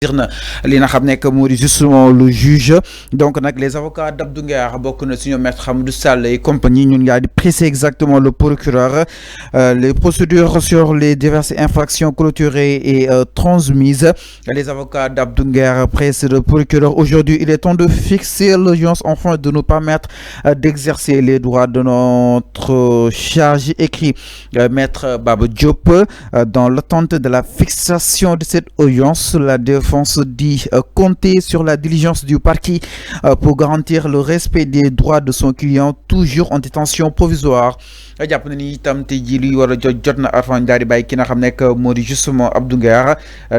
li nga xam nekk moo justement le juge donc nag les avocats d'Abdou Nguer bokk na si ñoom maître Hamidou Sall et compagnie ñun yaa di presser exactement le procureur les procédures sur les diverses infractions clôturées et transmises. Les avocats d'Abdou Nguer pressent le procureur. Aujourd'hui, il est temps de fixer l'audience afin de nous permettre d'exercer les droits de notre charge, écrit maître Baba Diop. Dans l'attente de la fixation de cette audience, la défense dit compter sur la diligence du parquet pour garantir le respect des droits de son client toujours en détention provisoire. jàpp na ni itam tey jii luy war a jot na Arfan Ndiaye bàyyi ki nga xam nekk moo di justement Abdou Nguer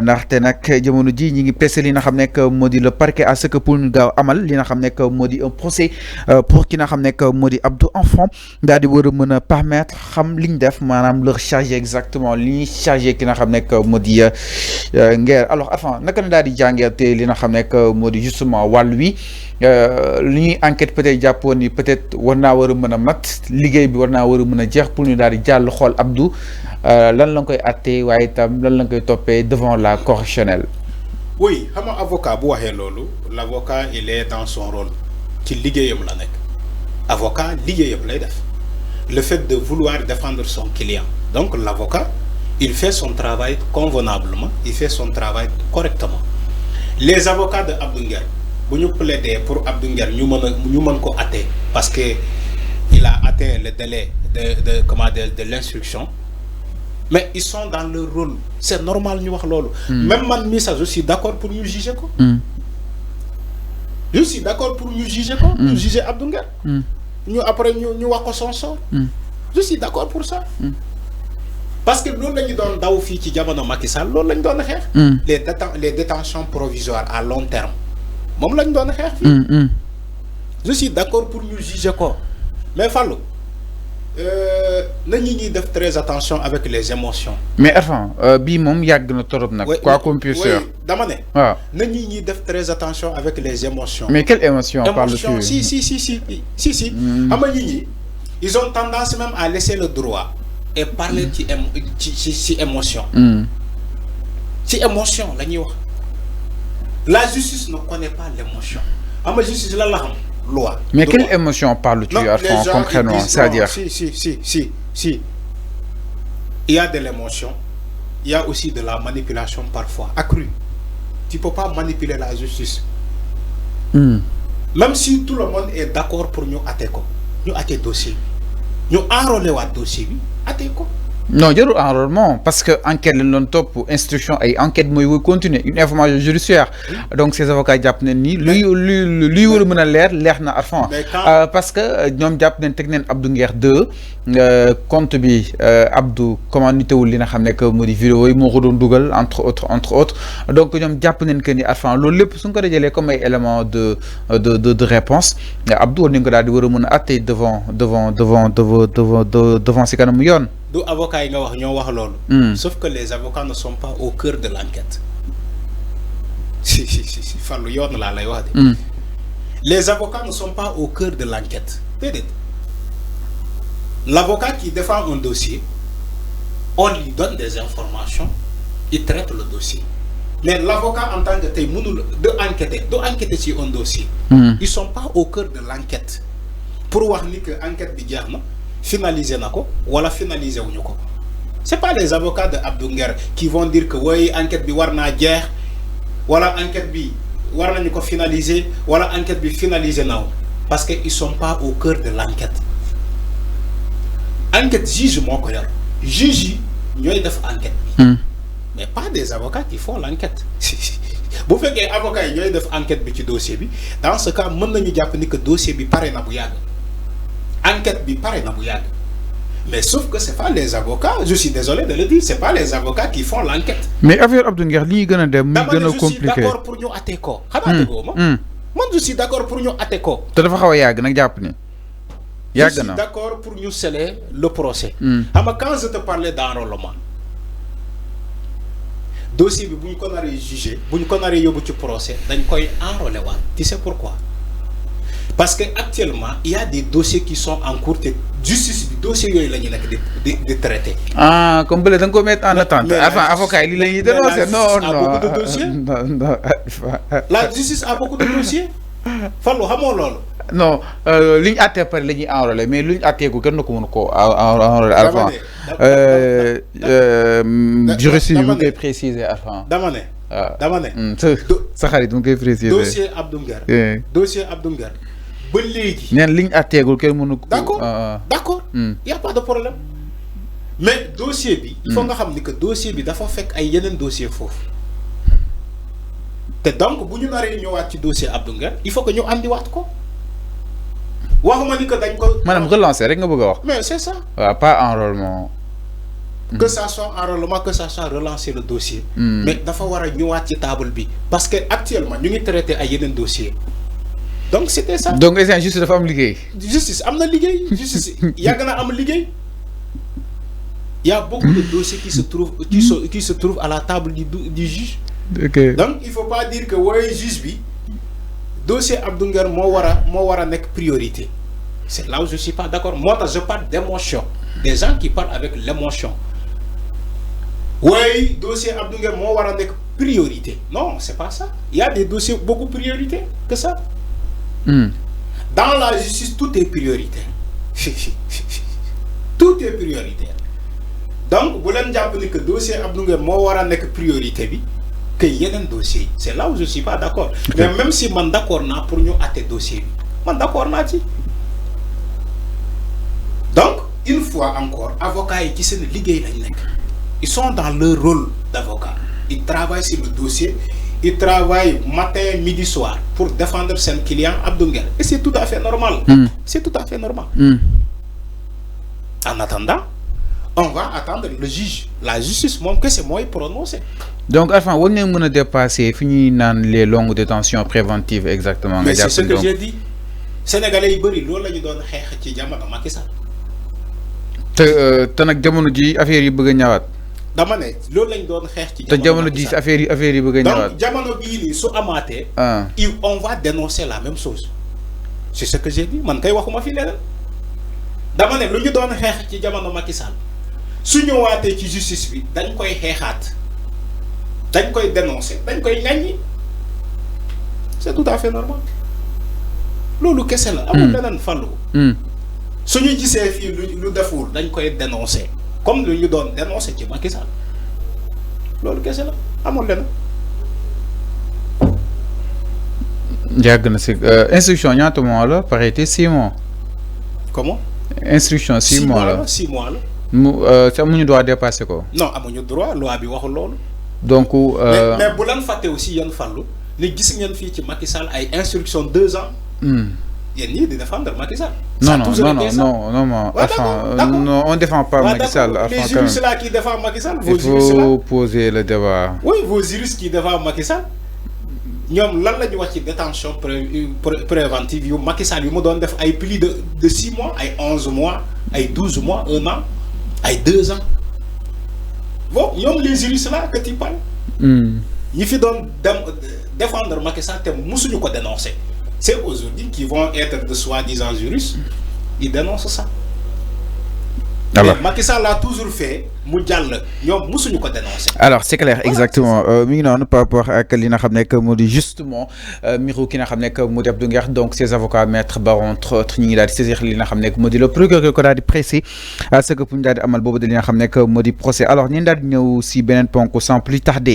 ndaxte nag jamono ji ñi ngi pressé li nga xam nekk moo di le parquet à ce que pour ñu gaaw amal li nga xam nekk moo di un procès pour ki nga xam nekk moo di Abdou enfant daal di war a mën a permettre xam liñ def maanaam leur chargé exactement li ñuy chargé ki nga xam nekk moo di Nguer. Alors Arfan naka na daal di jàngeete li nga xam nekk moo di justement wàll wi li ñuy enquête peut-être jàppoon ni peut-être war naa war a mën a mat liggéey bi war naa war a mën a jeex pour ñu daal di jàll xool Abdou lan la koy attee waaye itam lan la koy toppee devant la correctionnelle. Oui xam nga avocat bu waxee loolu l'avocat il est dans son rôle ci liggéeyam la nekk avocat liggéeyam lay def le fait de vouloir défendre son client donc l'avocat il fait son travail convenablement il fait son travail correctement. Les avocats de Abdou Nguer bu ñu plaider pour Abdou Nguer ñu mën ko atte parce que il a atteint le délai de l'instruction, mais ils sont dans leur rôle. C'est normal ñu wax loolu. Même man mi ça je suis d'accord pour ñu juger ko. Je suis d'accord pour ñu juger ko. Ñu juger Abdou Nguer. Ñu après ñu wax ko son sort. Je suis d'accord pour ça. Parce que loolu lañu doon daw fii ci jamono Macky Sall loolu lañu doon xeex. Les détentions provisoires à long terme moom lañu doon xeex fii. Je suis d'accord pour ñu juger ko mais Fallou nañu ñuy def très attention avec les émotions. Mais Arfan bii moom yàgg na torop nag. quoi qu'on puisse dire dama ne. waaw nañu ñuy def très attention avec les émotions. Mais quelle émotion parles-tu? Si. Xam nga ñi ils ont tendance même à laisser le droit et parler ci émotion. Ci émotion la ñuy wax. La justice ne connaît pas l'émotion. Xam nga justice lan la xam. Loi. Mais quelle émotion parles-tu, Arfan, concrètement? C'est-à-dire si. Il y a de l'émotion, il y a aussi de la manipulation parfois accrue. Tu ne peux pas manipuler la justice. Même si tout le monde est d'accord pour nous attaquer, nous attaquer dossier, nous enrôler le dossier, attaquer. Non, il y a un enrôlement parce que enquête le top instruction et enquête mooy continuer une information judiciaire. Donc ces avocats jàpp nañ ni luy war a mën a leer na Arfan parce que ñoom jàpp nañ teg nañ Abdou Nguer 2 compte bi Abdou commandité wul li nga xam ne que moo di vidéo yi moo ko doon dugal entre autres donc ñoom jàpp nañ que ni Arfan loolu lépp su ñu ko dajalee comme ay élément de réponse Abdou war nañ ko daal di war a mën a atte devant si kanamu yoon. Du avocats yi nga wax ñoo wax loolu. Sauf que les avocats ne sont pas au cœur de l'enquête. Si Fallou yoon laa lay wax de. Les avocats ne sont pas au cœur de l'enquête. Déedéet. L'avocat qui défend un dossier, on lui donne des informations, il traite le dossier. Mais l'avocat en tant que tel mënul enquêter sur un dossier. Ils sont pas au cœur de l'enquête. Pour wax ni que enquête bi jeex na. Finaliser nako wala finaliser wuñu ko. C'est pas les avocats de Abdou Nguer qui vont dire que oui enquête bi war naa jeex wala enquête bi war nañu ko finaliser wala enquête bi finaliser naw parce que ils sont pas au cœur de l'enquête. Enquête juge moo ko yor juge yi ñooy def enquête bi mais pas des avocats qui font l'enquête. Bu fekkee avocats yi ñooy def enquête bi ci dossier bi dans ce cas mën nañu jàpp ni que dossier bi pare na bu yàgg. Enquête bi pare na bu yàgg mais sauf que c'est pas les avocats je suis désolé de le dire c'est pas les avocats qui font l'enquête. Mais affaire Abdou Nguer lii gën a dem muy gën a compliqué. Je suis d'accord pour ñu atte ko xanaa déggoo ma man je suis d'accord pour ñu atte ko te dafa xaw a yàgg nag jàpp ni yàgg na. Je suis d'accord pour ñu sceller le procès. Xam nga quand je te parlais d'enrôlement dossier bi bu ñu ko naree jugé bu ñu ko naree yóbbu ci procès dañ koy enrôler waat tu sais pourquoi parce que actuellement il y a des dossiers qui sont en cours de justice bi dossiers yooyu la ñu nekk di traiter. Ah comme bële da nga ko mettre en attente. Enfin avocat yi li la ñuy dénoncer. Non non beaucoup de dossiers. non la justice a beaucoup de dossiers. Fallou xamoo loolu. non li ñu àttee pare la ñuy enrôler mais lu ñu àtteeku kenn ko mën koo enrôler Arfan. Juriste yi mu koy préciser Arfan. dama ne. dama ne. sa xarit mu koy préciser. dossier Abdou Nguer. dossier Abdou Nguer ba léegi. neen li ñu àtteegul kenn mënu ko. d'accord d'accord. y a pas de problème. mais dossier bi. il faut nga xam ni que dossier bi dafa fekk ay yeneen dossier foofu. te donc bu ñu naree ñëwaat ci dossier Abdou Nguer il faut que ñu andiwaat ko. waxuma ni que dañ ko. maanaam relancer rek nga bëgg a wax. mais c'est ça. waaw pas enrôlement. que ça soit enrôlement que ça soit relancer le dossier. mais dafa war a ñëwaat ci table bi. parce que actuellement ñu ngi traité ay yeneen dossier donc c'était ça. donc est-ce justice dafa am liggéey. justice am na liggéey. justice yàgg na am liggéey. y a beaucoup de dossiers qui se trouvent à la table du juge. ok donc il faut pas dire que wooy juge bi dossier Abdou Nguer moo war a nekk priorité. c'est là où je suis pas d'accord. Moi je parle d'émotion. Des gens qui parlent avec l'émotion. Oui, dossier Abdou Nguer moo war a nekk priorité. Non, c'est pas ça. Il y a des dossiers beaucoup priorité que ça. Dans la justice, tout est prioritaire. Tout est prioritaire. Donc, vous l'avez dit que le dossier Abdou Nguer moo war a nekk priorité bi, que yeneen dossier. C'est là où je suis pas d'accord. Mais même si man d'accord naa pour ñu àtte dossier bi, man d'accord naa ci. Donc, une fois encore, avocats qui sont ligués, ils sont dans leur rôle d'avocat. Ils travaillent sur le dossier, ils travaillent matin, midi, soir pour défendre son client Abdou Nguer. Et c'est tout à fait normal. C'est tout à fait normal. En attendant, on va attendre le juge. La justice, moi, que c'est moi qui prononce. Donc, enfin, on est dépasser, fini dans les longues détentions préventives exactement. Mais c'est ce que j'ai dit. Sénégalais, ils veulent le don ci jamono Macky Sall. te nag jamono ji affaire yi bëgg a ñëwaat. dama ne loolu lañ doon xeex ci. te jamono ji affaire yi bëgg a ñëwaat. donc jamono bii nii su amaatee. on va dénoncer la même chose. c'est ce que j'ai dit man kay waxuma fi leneen. dama ne lu ñu doon xeex ci jamono Macky Sall su ñëwaatee ci justice bi dañ koy xeexaat dañ koy dénoncer dañ koy ŋaññi c'est tout à fait normal. loolu kese la. amul leneen fàllu. suñu gisee fii lu deful dañ koy dénoncer comme lu ñu doon dénoncer ci Macky Sall loolu kese la amul leneen. yàgg na si instruction ñaata mois la paraît 6 mois. comment. instruction 6 mois la 6 mois la. mu amuñu droit dépasser ko. non amuñu droit loi bi waxul loolu. donc. mais bu leen fàtte aussi yan fàllu ni gis ngeen fii ci Macky Sall ay instruction 2 ans. yéen ñii di défendre Macky Sall. non, on ne défend pas Macky Sall. Les juristes là qui défendent Macky Sall, il faut poser le débat. Oui, vos juristes qui défendent Macky Sall. ñoom lan la ñu wax ci détention préventive yu Macky Sall yu mu doon def ay plus de 6 mois ay 11 mois ay 12 mois 1 an ay 2 ans bon ñoom les juristes là que tu parles. ñi fi doon défendre Macky Sall te musuñu ko dénoncer. C'est aujourd'hui qu'ils vont être de soi-disant juristes, ils dénoncent ça. Alors, mais Macky Sall l'a toujours fait, alors c'est clair exactement par rapport à li nga xam ne que justement miro ki nga xam ne que Abdou Nguer donc ses avocats maître Baron entre autres ñi ngi daal di saisir li nga xam ne que le procureur ko daal di pressé à ce que pour ñu daal di amal boobu di li nga xam ne que procès alors ñu daal di ñëw si beneen ponk sans plus tarder.